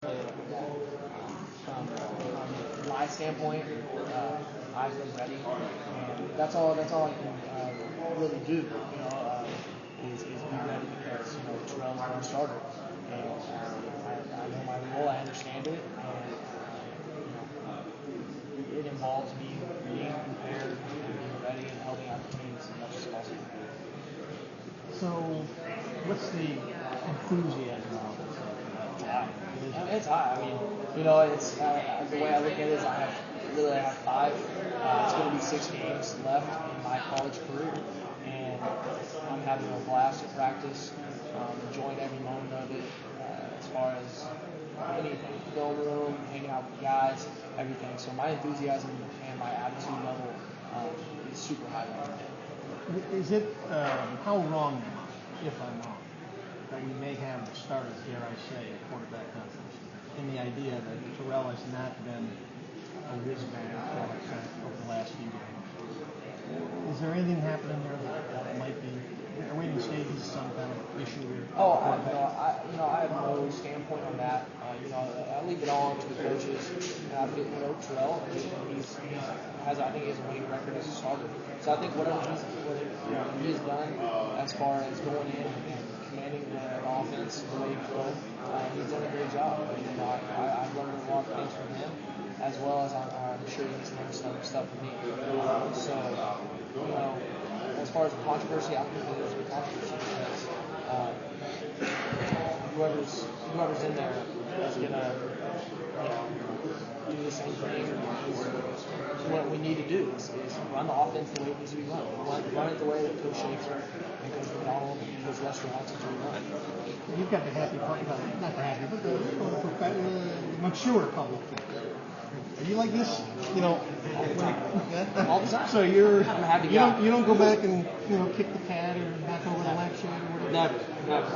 From my standpoint, I've been ready, and that's all I can really do. Is be ready because Terrell's my starter, and I know my role, I understand it, and it involves me being prepared and being ready and helping out the team as much as possible. So, what's the enthusiasm of it? It's high. I mean, it's the way I look at it is I have 5. It's going to be 6 games left in my college career, and I'm having a blast at practice, enjoying every moment of it. As far as anything, film room, hanging out with the guys, everything. So my enthusiasm and my attitude level is super high right now. Is it how wrong am I, if I'm wrong, that we may have the start of, dare I say, a quarterback conference, in the idea that Terrell has not been a whiz-bang quarterback over the last few games? Is there anything happening there that might be, are we in the stages of some kind of issue with I have no standpoint on that. I leave it all to the coaches. Terrell, I think he has a winning record as a starter. So I think whatever he's done as far as going in and commanding the offense the way he could, he's done a great job. I've learned a lot of things from him, as well as I'm sure he's learned some stuff from me. As far as the controversy, I don't think there's a controversy because whoever's in there is gonna do the same thing. What we need to do is run the offense the way it needs to be run. Run it the way that Coach Schaefer and Coach McDonald and Coach Lester wants it to be run. You've got the happy part, not the happy, but the mature public. Are you like this? All the time. So I'm a happy guy. You don't go back and kick the cat or back over the lampshade or whatever. Never.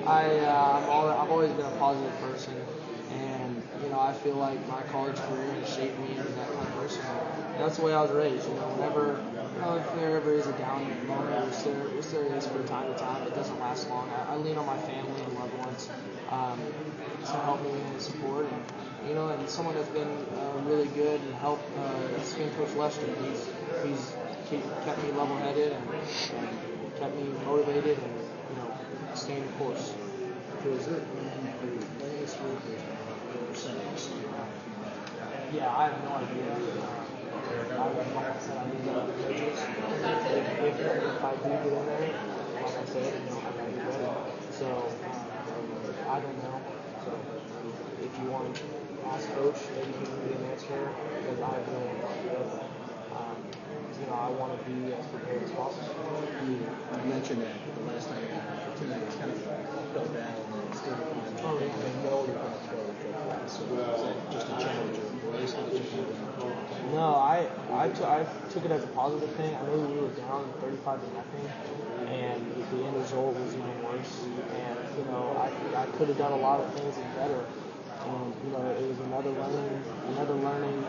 I've always been a positive person, and I feel like my college career has shaped me into that kind of person. And that's the way I was raised. Whenever if there ever is a down moment, which there is from time to time, it doesn't last long. I lean on my family and loved ones to help me and support. And someone that's been really good and helped has been Coach Lester. He's kept me level-headed and kept me motivated and staying the course. Yeah, I have no idea. Like I said, I leave it up to coaches. If I do get in there, like I said, I gotta be ready. So I don't know. So if you want to ask Coach, maybe he can give me an answer because I have no idea. I want to be as prepared as possible. You mentioned that the last time you had an opportunity, it's kind of fell down and still behind. Oh, yeah. You know you're going to throw the football. So is that just a challenge or embrace it? No, I took it as a positive thing. I knew we were down 35-0, and the end result was even worse. And I could have done a lot of things better. And it was another learning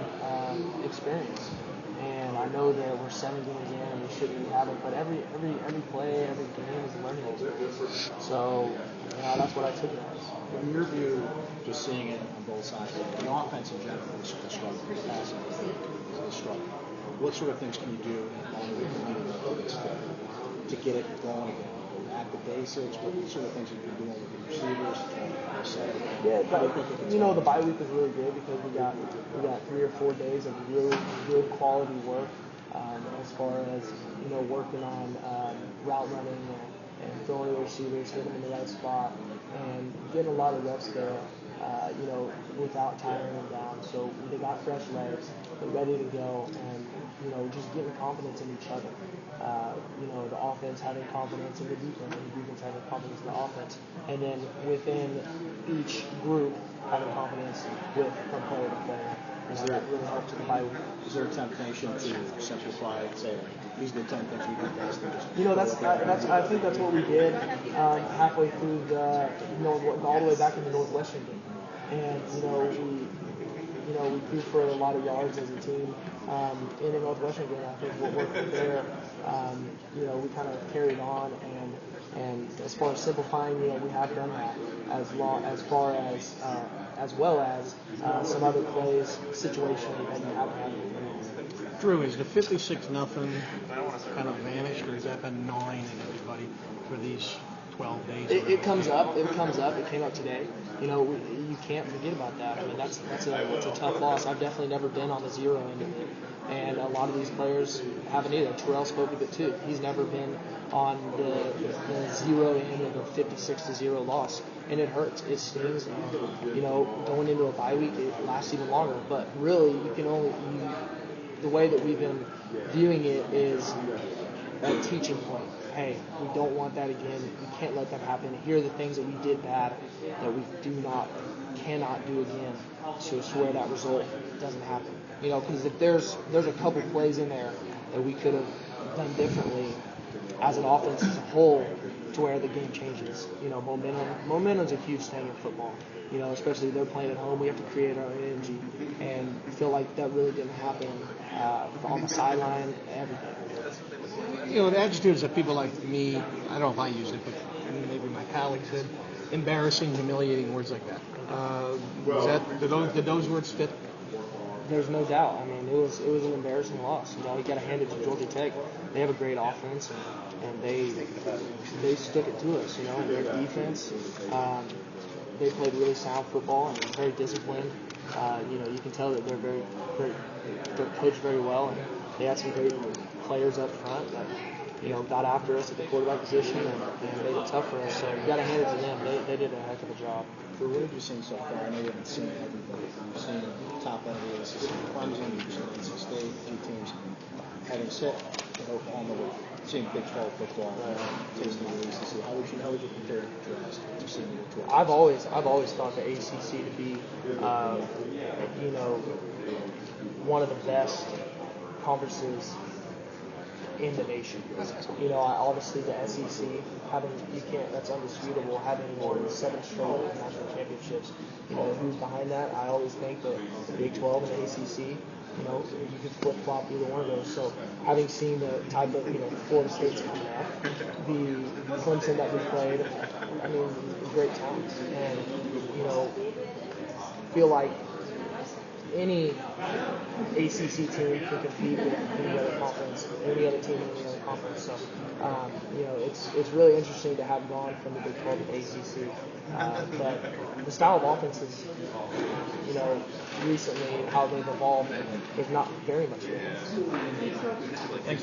experience. And I know that we're 7 games in and we shouldn't be having, but every play, every game is a learning experience. So that's what I took it as. In your view, just seeing it on both sides, the offense in general is struggling. Passing is struggling. What sort of things can you do along with the leading offense to get it going again? At the basics, what sort of things have you been doing with the receivers? The bye week was really good because we got 3 or 4 days of really good quality work as far as working on route running and throwing the receivers, hitting them in the right spot, and getting a lot of reps there. Without tiring them down. So they got fresh legs, they're ready to go, and just getting confidence in each other. The offense having confidence in the defense, and the defense having confidence in the offense, and then within each group having confidence from player to player. That really helps in the bye week. Is there a temptation to simplify it, say, these are the 10 things we did best? I think that's what we did halfway through all the way back in the Northwestern game. And we threw for a lot of yards as a team in the Northwestern game. I think what worked there, we kind of carried on, and as far as simplifying, we have done that as far as as well as some other plays situationally that you haven't had before. Drew, is the 56-0 kind of vanished, or has that been gnawing at everybody for these 12 days? It comes up. It came up today. You can't forget about that. I mean, that's a tough loss. I've definitely never been on the zero end of it, and a lot of these players haven't either. Terrel spoke of it too. He's never been on the zero end of a 56-0 loss, and it hurts. It stings. Going into a bye week, it lasts even longer. But really, the way that we've been viewing it is a teaching point. Hey, we don't want that again. We can't let that happen. Here are the things that we did bad that we cannot do again to swear that result doesn't happen. Because if there's a couple plays in there that we could have done differently as an offense as a whole to where the game changes. Momentum's a huge thing in football. Especially they're playing at home. We have to create our own energy, and I feel like that really didn't happen on the sideline. Everything. The attitudes of people like me, I don't know if I used it, but maybe my colleagues said, embarrassing, humiliating words like that. Did those words fit? There's no doubt. I mean, it was an embarrassing loss. You got to hand it to Georgia Tech. They have a great offense, and they stuck it to us. And their defense, they played really sound football and very disciplined. You can tell that they're coached very well, and they had some great players up front that got after us at the quarterback position and made it tough for us. So you got to hand it to them. They did a heck of a job. For what have you seen so far? I know you haven't seen everybody. You've seen the top end of the ACC, Clemson, you've seen NC State, a few teams. Having sit in Oklahoma, seeing Big 12 football, tasting the ACC, how would you compare and contrast to seeing the 12? I've always thought the ACC to be, one of the best conferences in the nation. Obviously the SEC that's undisputable, having won 7 straight national championships. Who's behind that? I always think that the Big 12 and the ACC, you could flip-flop either one of those. So having seen the type of, Florida State's coming up, the Clemson that we played, I mean, great talent. And, feel like any ACC team can compete with any other conference, any other team in any other conference. So, it's really interesting to have gone from the Big 12 to the ACC. But the style of offenses, recently how they've evolved is not very much different. Thanks.